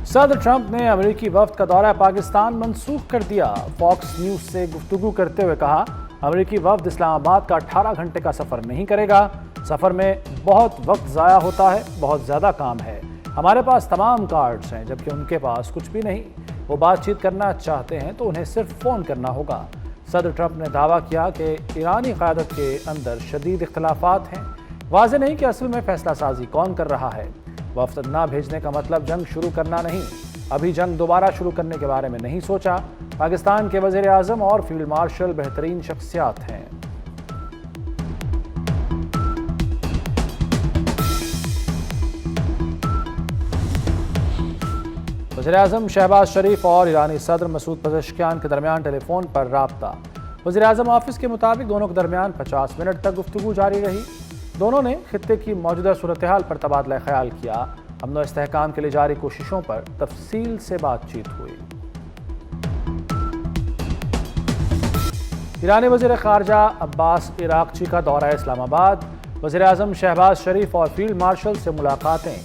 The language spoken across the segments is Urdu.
صدر ٹرمپ نے امریکی وفد کا دورہ پاکستان منسوخ کر دیا۔ فاکس نیوز سے گفتگو کرتے ہوئے کہا، امریکی وفد اسلام آباد کا 18 گھنٹے کا سفر نہیں کرے گا۔ سفر میں بہت وقت ضائع ہوتا ہے، بہت زیادہ کام ہے۔ ہمارے پاس تمام کارڈز ہیں، جبکہ ان کے پاس کچھ بھی نہیں۔ وہ بات چیت کرنا چاہتے ہیں تو انہیں صرف فون کرنا ہوگا۔ صدر ٹرمپ نے دعویٰ کیا کہ ایرانی قیادت کے اندر شدید اختلافات ہیں۔ واضح نہیں کہ اصل میں فیصلہ سازی کون کر رہا ہے۔ وفد نہ بھیجنے کا مطلب جنگ شروع کرنا نہیں، ابھی جنگ دوبارہ شروع کرنے کے بارے میں نہیں سوچا۔ پاکستان کے وزیر اعظم اور فیلڈ مارشل بہترین شخصیات ہیں۔ وزیر اعظم شہباز شریف اور ایرانی صدر مسعود پزشکیان کے درمیان ٹیلی فون پر رابطہ۔ وزیر اعظم آفس کے مطابق دونوں کے درمیان 50 منٹ تک گفتگو جاری رہی۔ دونوں نے خطے کی موجودہ صورتحال پر تبادلہ خیال کیا۔ امن و استحکام کے لیے جاری کوششوں پر تفصیل سے بات چیت ہوئی۔ ایرانی وزیر خارجہ عباس عراقچی کا دورہ اسلام آباد۔ وزیر اعظم شہباز شریف اور فیلڈ مارشل سے ملاقاتیں۔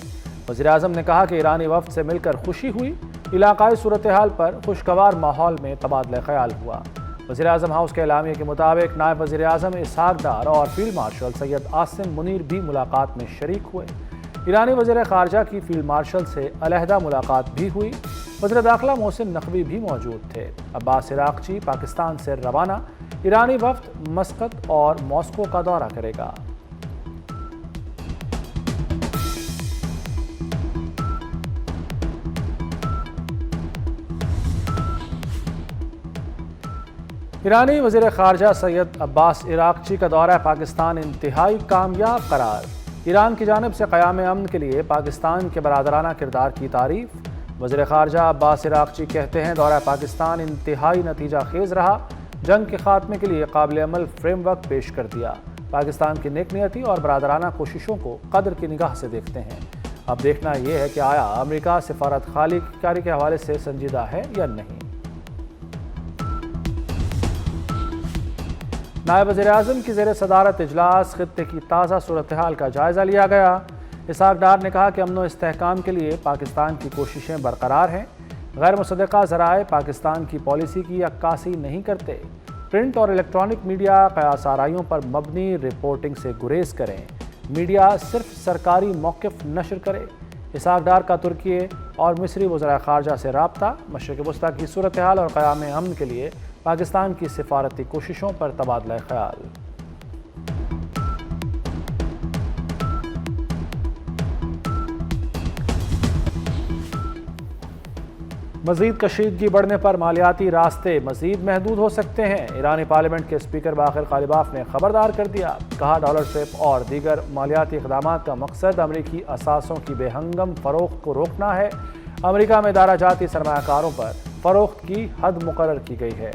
وزیر اعظم نے کہا کہ ایرانی وفد سے مل کر خوشی ہوئی۔ علاقائی صورتحال پر خوشگوار ماحول میں تبادلہ خیال ہوا۔ وزیر اعظم ہاؤس کے اعلامیے کے مطابق نائب وزیر اعظم اسحاق ڈار اور فیلڈ مارشل سید عاصم منیر بھی ملاقات میں شریک ہوئے۔ ایرانی وزیر خارجہ کی فیلڈ مارشل سے علیحدہ ملاقات بھی ہوئی۔ وزیر داخلہ محسن نقوی بھی موجود تھے۔ عباس عراقچی پاکستان سے روانہ۔ ایرانی وفد مسقط اور ماسکو کا دورہ کرے گا۔ ایرانی وزیر خارجہ سید عباس عراقچی کا دورہ پاکستان انتہائی کامیاب قرار۔ ایران کی جانب سے قیام امن کے لیے پاکستان کے برادرانہ کردار کی تعریف۔ وزیر خارجہ عباس عراقچی کہتے ہیں، دورہ پاکستان انتہائی نتیجہ خیز رہا۔ جنگ کے خاتمے کے لیے قابل عمل فریم ورک پیش کر دیا۔ پاکستان کی نیک نیتی اور برادرانہ کوششوں کو قدر کی نگاہ سے دیکھتے ہیں۔ اب دیکھنا یہ ہے کہ آیا امریکہ سفارت خالی کاری کے حوالے سے سنجیدہ ہے یا نہیں۔ نائب وزیر اعظم کی زیر صدارت اجلاس، خطے کی تازہ صورتحال کا جائزہ لیا گیا۔ اسحاق ڈار نے کہا کہ امن و استحکام کے لیے پاکستان کی کوششیں برقرار ہیں۔ غیر مصدقہ ذرائع پاکستان کی پالیسی کی عکاسی نہیں کرتے۔ پرنٹ اور الیکٹرانک میڈیا قیاس آرائیوں پر مبنی رپورٹنگ سے گریز کریں۔ میڈیا صرف سرکاری موقف نشر کرے۔ اسحاق ڈار کا ترکی اور مصری وزراء خارجہ سے رابطہ۔ مشرق وسطیٰ کی صورتحال اور قیام امن کے لیے پاکستان کی سفارتی کوششوں پر تبادلہ خیال۔ مزید کشیدگی بڑھنے پر مالیاتی راستے مزید محدود ہو سکتے ہیں۔ ایرانی پارلیمنٹ کے اسپیکر باقر غالباف نے خبردار کر دیا۔ کہا، ڈالر سویپ اور دیگر مالیاتی اقدامات کا مقصد امریکی اثاثوں کی بے ہنگم فروخت کو روکنا ہے۔ امریکہ میں ادارہ جاتی سرمایہ کاروں پر فروخت کی حد مقرر کی گئی ہے۔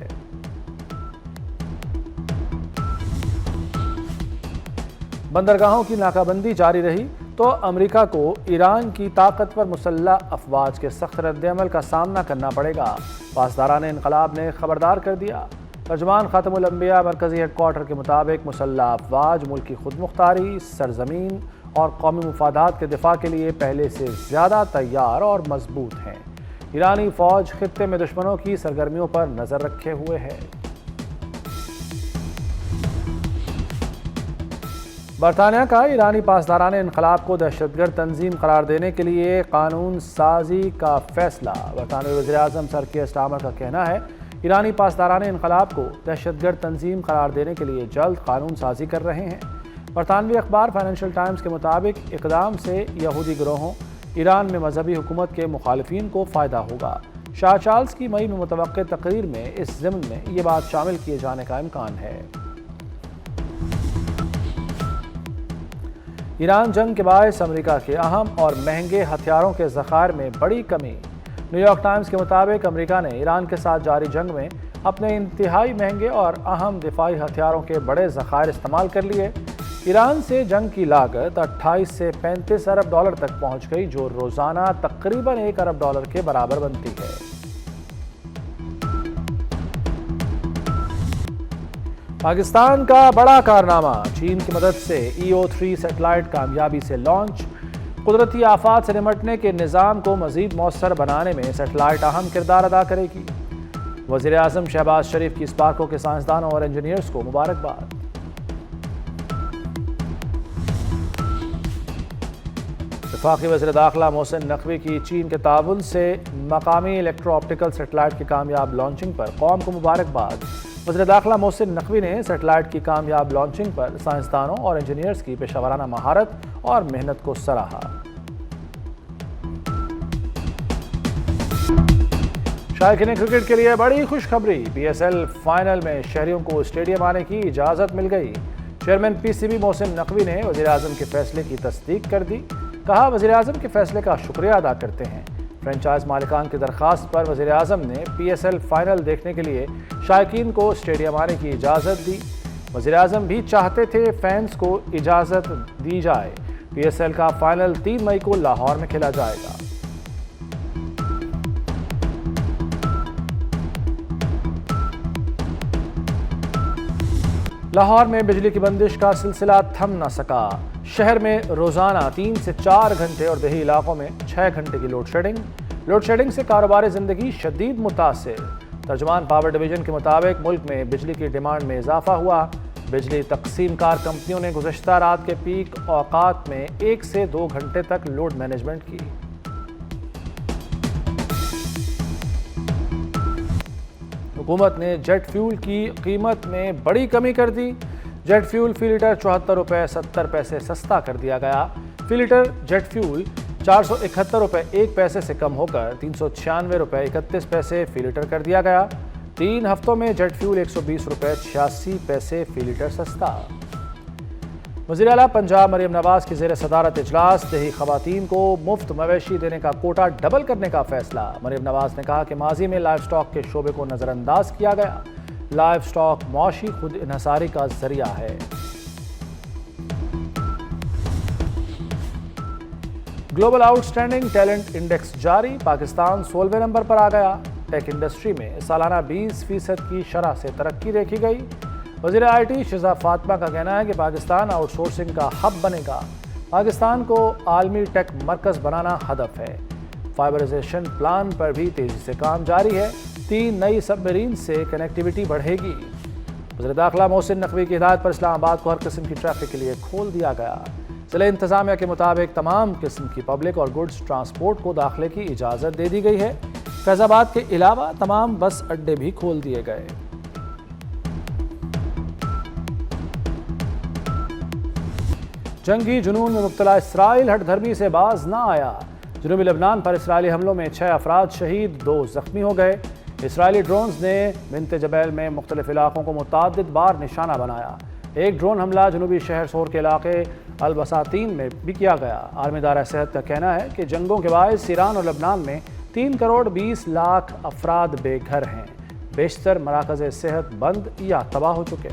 بندرگاہوں کی ناکہ بندی جاری رہی تو امریکہ کو ایران کی طاقتور مسلح افواج کے سخت رد عمل کا سامنا کرنا پڑے گا۔ پاسداران انقلاب نے خبردار کر دیا۔ ترجمان خاتم الانبیاء مرکزی ہیڈ کوارٹر کے مطابق مسلح افواج ملک کی خود مختاری، سرزمین اور قومی مفادات کے دفاع کے لیے پہلے سے زیادہ تیار اور مضبوط ہیں۔ ایرانی فوج خطے میں دشمنوں کی سرگرمیوں پر نظر رکھے ہوئے ہے۔ برطانیہ کا ایرانی پاسداران انقلاب کو دہشت گرد تنظیم قرار دینے کے لیے قانون سازی کا فیصلہ۔ برطانوی وزیر اعظم سر کیئر اسٹارمر کا کہنا ہے، ایرانی پاسداران انقلاب کو دہشت گرد تنظیم قرار دینے کے لیے جلد قانون سازی کر رہے ہیں۔ برطانوی اخبار فائنینشل ٹائمز کے مطابق اقدام سے یہودی گروہوں، ایران میں مذہبی حکومت کے مخالفین کو فائدہ ہوگا۔ شاہ چارلز کی مئی میں متوقع تقریر میں اس ضمن میں یہ بات شامل کیے جانے کا امکان ہے۔ ایران جنگ کے باعث امریکہ کے اہم اور مہنگے ہتھیاروں کے ذخائر میں بڑی کمی۔ نیو یارک ٹائمز کے مطابق امریکہ نے ایران کے ساتھ جاری جنگ میں اپنے انتہائی مہنگے اور اہم دفاعی ہتھیاروں کے بڑے ذخائر استعمال کر لیے۔ ایران سے جنگ کی لاگت 28 سے 35 ارب ڈالر تک پہنچ گئی، جو روزانہ تقریباً 1 ارب ڈالر کے برابر بنتی ہے۔ پاکستان کا بڑا کارنامہ، چین کی مدد سے EO3 سیٹلائٹ کامیابی سے لانچ۔ قدرتی آفات سے نمٹنے کے نظام کو مزید مؤثر بنانے میں سیٹلائٹ اہم کردار ادا کرے گی۔ وزیر اعظم شہباز شریف کی اسپارکو کے سائنسدانوں اور انجینئرز کو مبارکباد۔ وفاقی وزیر داخلہ محسن نقوی کی چین کے تعاون سے مقامی الیکٹرو آپٹیکل سیٹلائٹ کی کامیاب لانچنگ پر قوم کو مبارکباد۔ وزیر داخلہ محسن نقوی نے سیٹلائٹ کی کامیاب لانچنگ پر سائنسدانوں اور انجینئرز کی پیشہ ورانہ مہارت اور محنت کو سراہا۔ شائقین کرکٹ کے لیے بڑی خوشخبری، پی ایس ایل فائنل میں شہریوں کو اسٹیڈیم آنے کی اجازت مل گئی۔ Chairman P C B Mohsin Naqvi نے وزیر اعظم کے فیصلے کی تصدیق کر دی، کہا وزیر اعظم کے فیصلے کا شکریہ ادا کرتے ہیں۔ فرنچائز مالکان کی درخواست پر وزیر اعظم نے پی ایس ایل فائنل دیکھنے کے لیے شائقین کو اسٹیڈیم آنے کی اجازت دی۔ وزیر اعظم بھی چاہتے تھے فینس کو اجازت دی جائے۔ پی ایس ایل کا فائنل 3 مئی کو لاہور میں کھیلا جائے گا۔ لاہور میں بجلی کی بندش کا سلسلہ تھم نہ سکا۔ شہر میں روزانہ 3 سے 4 گھنٹے اور دیہی علاقوں میں 6 گھنٹے کی لوڈ شیڈنگ سے کاروبار زندگی شدید متاثر۔ ترجمان پاور ڈویژن کے مطابق ملک میں بجلی کی ڈیمانڈ میں اضافہ ہوا۔ بجلی تقسیم کار کمپنیوں نے گزشتہ رات کے پیک اوقات میں 1 سے 2 گھنٹے تک لوڈ مینجمنٹ کی۔ حکومت نے جیٹ فیول کی قیمت میں بڑی کمی کر دی۔ جیٹ فیول فی لیٹر 74 روپے 70 پیسے سستا کر دیا گیا۔ فی لیٹر جیٹ فیول 471 روپے 1 پیسے سے کم ہو کر 396 روپے 31 پیسے فی لیٹر کر دیا گیا۔ 3 ہفتوں میں جیٹ فیول 120 روپے 86 پیسے فی لیٹر سستا۔ وزیر اعلیٰ پنجاب مریم نواز کی زیر صدارت اجلاس، دیہی خواتین کو مفت مویشی دینے کا کوٹا ڈبل کرنے کا فیصلہ۔ مریم نواز نے کہا کہ ماضی میں لائف سٹاک کے شعبے کو نظر انداز کیا گیا۔ لائف سٹاک معاشی خود انحصاری کا ذریعہ ہے۔ Global out standing talent index جاری، پاکستان 16ویں نمبر پر آ گیا۔ ٹیک انڈسٹری میں سالانہ 20% کی شرح سے ترقی دیکھی گئی۔ وزیر آئی ٹی شہزاد فاطمہ کا کہنا ہے کہ پاکستان آؤٹ سورسنگ کا ہب بنے گا۔ پاکستان کو عالمی ٹیک مرکز بنانا ہدف ہے۔ فائبرائزیشن پلان پر بھی تیزی سے کام جاری ہے۔ 3 نئی سب میرین سے کنیکٹیویٹی بڑھے گی۔ وزیر داخلہ محسن نقوی کی ہدایت پر اسلام آباد کو ہر قسم کی ٹریفک کے لیے کھول دیا گیا۔ ضلع انتظامیہ کے مطابق تمام قسم کی پبلک اور گڈز ٹرانسپورٹ کو داخلے کی اجازت دے دی گئی ہے۔ فیض آباد کے علاوہ تمام بس اڈے بھی کھول دیے گئے۔ جنگی جنون میں مبتلا اسرائیل ہٹ دھرمی سے باز نہ آیا۔ جنوبی لبنان پر اسرائیلی حملوں میں 6 افراد شہید، 2 زخمی ہو گئے۔ اسرائیلی ڈرونز نے بنت جبیل میں مختلف علاقوں کو متعدد بار نشانہ بنایا۔ ایک ڈرون حملہ جنوبی شہر سور کے علاقے البساتین میں بھی کیا گیا۔ عالمی ادارہ صحت کا کہنا ہے کہ جنگوں کے باعث ایران اور لبنان میں 3 کروڑ 20 لاکھ افراد بے گھر ہیں۔ بیشتر مراکز صحت بند یا تباہ ہو چکے۔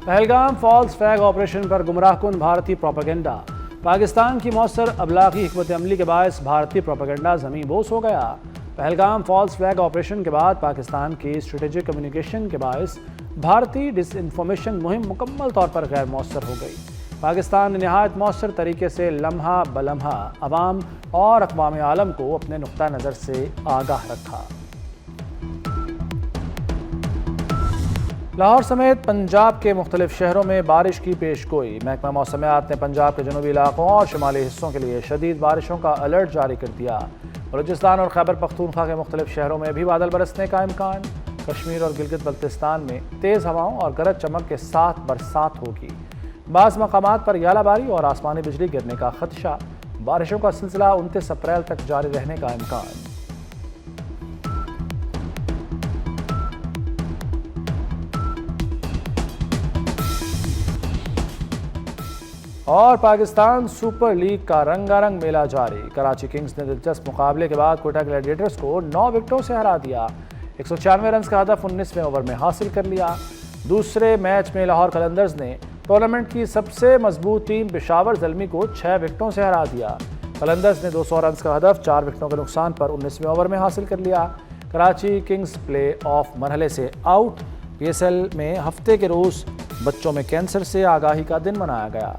پہلگام فالس فلیگ آپریشن پر گمراہ کن بھارتی پروپیگنڈا۔ پاکستان کی مؤثر ابلاغی حکمت عملی کے باعث بھارتی پروپیگنڈا زمیں بوس ہو گیا۔ پہلگام فالس فلیگ آپریشن کے بعد پاکستان کی اسٹریٹجک کمیونیکیشن کے باعث بھارتی ڈس انفارمیشن مہم مکمل طور پر غیر مؤثر ہو گئی۔ پاکستان نے نہایت مؤثر طریقے سے لمحہ بلمحہ عوام اور اقوام عالم کو اپنے نقطہ نظر سے آگاہ رکھا۔ لاہور سمیت پنجاب کے مختلف شہروں میں بارش کی پیش گوئی۔ محکمہ موسمیات نے پنجاب کے جنوبی علاقوں اور شمالی حصوں کے لیے شدید بارشوں کا الرٹ جاری کر دیا۔ بلوچستان اور خیبر پختونخوا کے مختلف شہروں میں بھی بادل برسنے کا امکان۔ کشمیر اور گلگت بلتستان میں تیز ہواؤں اور گرج چمک کے ساتھ برسات ہوگی۔ بعض مقامات پر یالہ باری اور آسمانی بجلی گرنے کا خدشہ۔ بارشوں کا سلسلہ 29 اپریل تک جاری رہنے کا امکان۔ اور پاکستان سپر لیگ کا رنگا رنگ میلہ جاری۔ کراچی کنگز نے دلچسپ مقابلے کے بعد کوئٹہ گلیڈیٹرز کو 9 وکٹوں سے ہرا دیا۔ 196 رنز کا ہدف 19ویں اوور میں حاصل کر لیا۔ دوسرے میچ میں لاہور قلندرز نے ٹورنامنٹ کی سب سے مضبوط ٹیم پشاور زلمی کو 6 وکٹوں سے ہرا دیا۔ قلندرز نے 200 رنز کا ہدف 4 وکٹوں کے نقصان پر 19ویں اوور میں حاصل کر لیا۔ کراچی کنگز پلے آف مرحلے سے آؤٹ۔ پی ایس ایل میں ہفتے کے روز بچوں میں کینسر سے آگاہی کا دن منایا گیا۔